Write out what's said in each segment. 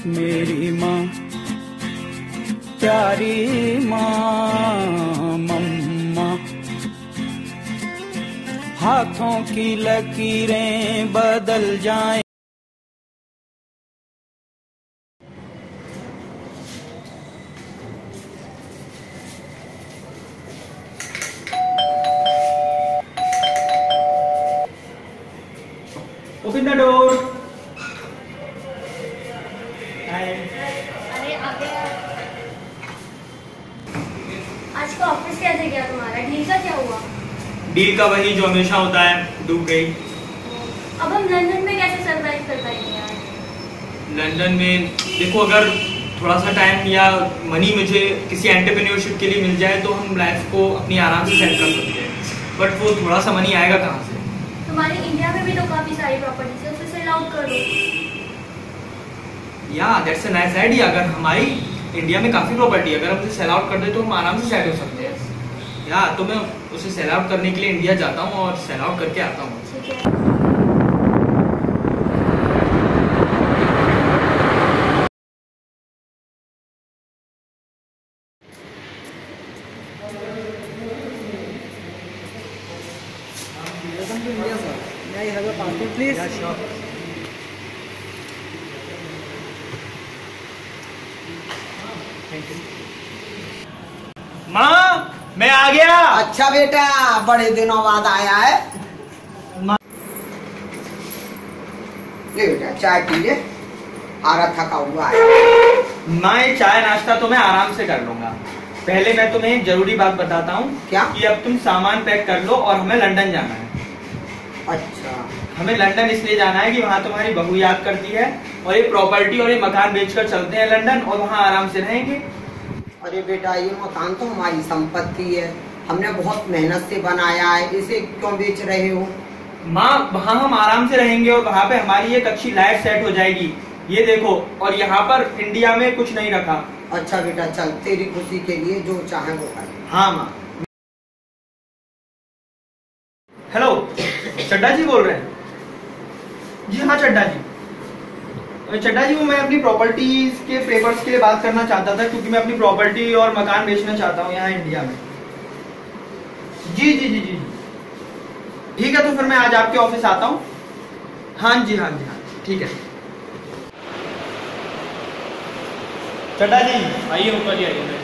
मेरी माँ, प्यारी माँ मम्मा। हाथों की लकीरें बदल जाएं। Open the door. अरे आ गया। आज का ऑफिस कैसे गया तुम्हारा? डील का क्या हुआ? डील का वही जो हमेशा होता है, डूब गई। अब हम लंदन में कैसे सरवाइव कर पाएंगे यार? लंदन में देखो, अगर थोड़ा सा टाइम या मनी मुझे किसी एंटरप्रेन्योरशिप के लिए मिल जाए तो हम लाइफ को अपनी आराम से सेट कर सकते हैं, बट वो थोड़ा सा मनी आएगा कहाँ से? तुम्हारी इंडिया में भी तो काफी सारी प्रॉपर्टीज है, उसे सेल आउट कर दो। या दैट्स अ नाइस आइडिया। अगर हमारी इंडिया में काफी प्रॉपर्टी है, अगर हम उसे सेल आउट कर दे तो हम आराम से सेट हो सकते हैं। या तो मैं उसे सेल आउट करने के लिए इंडिया जाता हूँ और सेल आउट करके आता हूँ। May I have a passport, please? Yeah, sure. Thank you. माँ, मैं आ गया। अच्छा बेटा, बड़े दिनों बाद आया है। ले बेटा चाय पी ले, आरा थका हुआ है। माँ, ये चाय नाश्ता तो मैं आराम से कर लूंगा। पहले मैं तुम्हें एक जरूरी बात बताता हूँ। क्या? कि अब तुम सामान पैक कर लो और हमें लंदन जाना है। अच्छा, हमें लंदन इसलिए जाना है कि वहाँ तुम्हारी बहू याद करती है, और ये प्रॉपर्टी और ये मकान बेचकर चलते हैं लंदन और वहाँ आराम से रहेंगे। अरे बेटा, ये मकान तो हमारी संपत्ति है, हमने बहुत मेहनत से बनाया है, इसे क्यों बेच रहे हो? माँ, वहाँ हम आराम से रहेंगे और वहाँ पे हमारी एक अच्छी लाइफ सेट हो जाएगी। ये देखो, और यहाँ पर इंडिया में कुछ नहीं रखा। अच्छा बेटा चल, तेरी खुशी के लिए जो चाहे वो कर। हाँ माँ। हेलो, चड्डा जी बोल रहे हैं? जी हाँ चड्डा जी। चड्डा जी, वो मैं अपनी प्रॉपर्टीज के पेपर्स के लिए बात करना चाहता था, क्योंकि मैं अपनी प्रॉपर्टी और मकान बेचना चाहता हूँ यहाँ इंडिया में। जी जी जी जी, ठीक है, तो फिर मैं आज आपके ऑफिस आता हूँ। हाँ जी हाँ जी हाँ, ठीक है। चड्डा जी आइए ऊपर जी, आइए।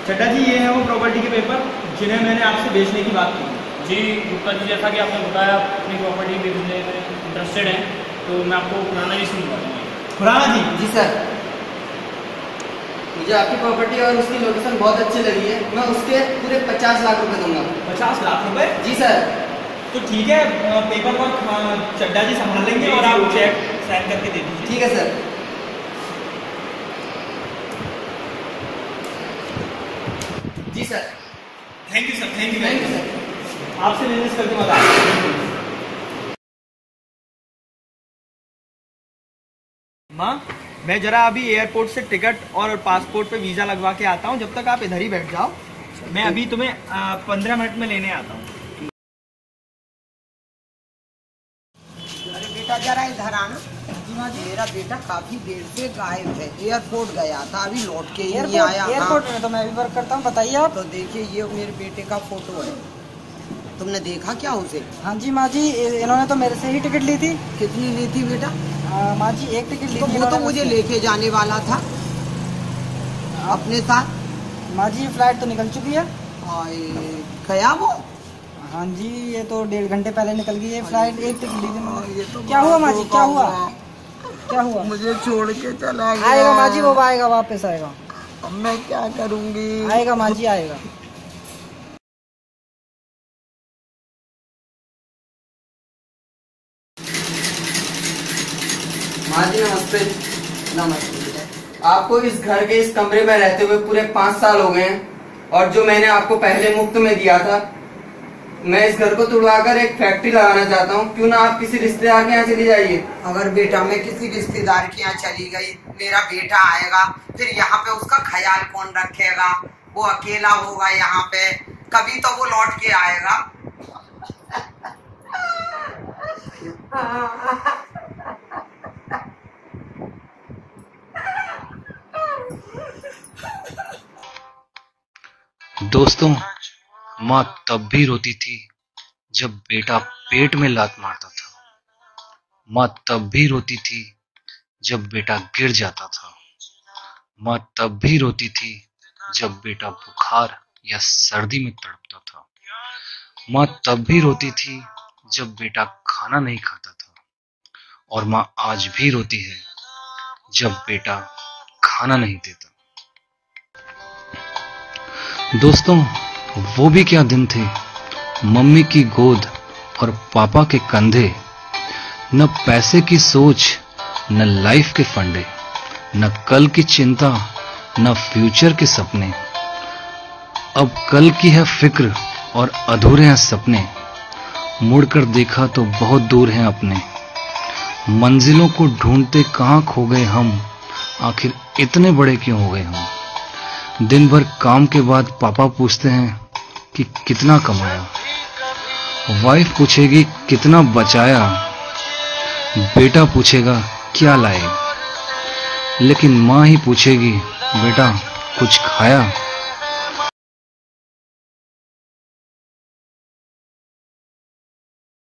चड्डा जी, ये है वो प्रॉपर्टी के पेपर जिन्हें मैंने आपसे बेचने की बात की। जी गुप्ता जी, जैसा कि आपने बताया अपनी प्रॉपर्टी बेचने में इंटरेस्टेड हैं, तो मैं आपको पुराना जी से मिलवा दूँगा। खुराना जी। जी सर, मुझे आपकी प्रॉपर्टी और उसकी लोकेशन बहुत अच्छी लगी है, मैं उसके पूरे 50 लाख रुपए दूंगा। 50 लाख रुपए? जी सर। तो ठीक है, पेपर वर्क चड्डा जी संभाल लेंगे और आप चेक साइन करके दे दीजिए। ठीक है सर। जी sir. Thank you sir, thank you thank you sir. आपसे बिजनेस करके मजा आया। माँ, मैं जरा अभी एयरपोर्ट से टिकट और पासपोर्ट पे वीजा लगवा के आता हूँ, जब तक आप इधर ही बैठ जाओ। मैं अभी तुम्हें 15 मिनट में लेने आता हूँ। अरे बेटा जरा इधर आना। मेरा बेटा काफी देर से गायब है, एयरपोर्ट गया था, अभी लौट के ही नहीं आया। एयरपोर्ट में तो मैं भी वर्क करता हूँ, बताइए आप। तो देखिए, ये मेरे बेटे का फोटो है, तुमने देखा क्या उसे? हाँ जी माँ जी, इन्होंने तो मेरे से ही टिकट ली थी। कितनी ली थी बेटा? माँ जी एक टिकट ली तो थी। वो तो मुझे लेके जाने वाला था अपने साथ। माँ जी फ्लाइट तो निकल चुकी है। गया वो? हाँ जी, ये तो 1.5 घंटे पहले निकल गई है फ्लाइट। एक टिकट ली थी मैंने। तो क्या हुआ माँ जी, क्या हुआ? क्या हुआ? मुझे छोड़ के चला गया। आएगा माँ जी, वो आएगा, वापस आएगा। अब मैं क्या करूँगी? आएगा माँ जी, आएगा। माँ जी नमस्ते। नमस्ते। आपको इस घर के इस कमरे में रहते हुए पूरे 5 साल हो गए हैं, और जो मैंने आपको पहले मुफ्त में दिया था, मैं इस घर को तुड़वाकर एक फैक्ट्री लगाना चाहता हूँ। क्यों ना आप किसी रिश्तेदार के यहाँ चली जाइए। अगर बेटा मैं किसी रिश्तेदार के यहाँ चली गई, मेरा बेटा आएगा, फिर यहाँ पे उसका ख्याल कौन रखेगा? वो अकेला होगा यहाँ पे, कभी तो वो लौट के आएगा। दोस्तों, माँ तब भी रोती थी जब बेटा पेट में लात मारता था। माँ तब भी रोती थी जब बेटा गिर जाता था। माँ तब भी रोती थी जब बेटा बुखार या सर्दी में तड़पता था। माँ तब भी रोती थी जब बेटा खाना नहीं खाता था। और माँ आज भी रोती है जब बेटा खाना नहीं देता। दोस्तों, वो भी क्या दिन थे, मम्मी की गोद और पापा के कंधे। न पैसे की सोच, न लाइफ के फंडे, न कल की चिंता, न फ्यूचर के सपने। अब कल की है फिक्र और अधूरे हैं सपने। मुड़कर देखा तो बहुत दूर हैं अपने। मंजिलों को ढूंढते कहाँ खो गए हम, आखिर इतने बड़े क्यों हो गए हम। दिन भर काम के बाद पापा पूछते हैं कि कितना कमाया। वाइफ पूछेगी कितना बचाया। बेटा पूछेगा क्या लाए। लेकिन माँ ही पूछेगी बेटा कुछ खाया।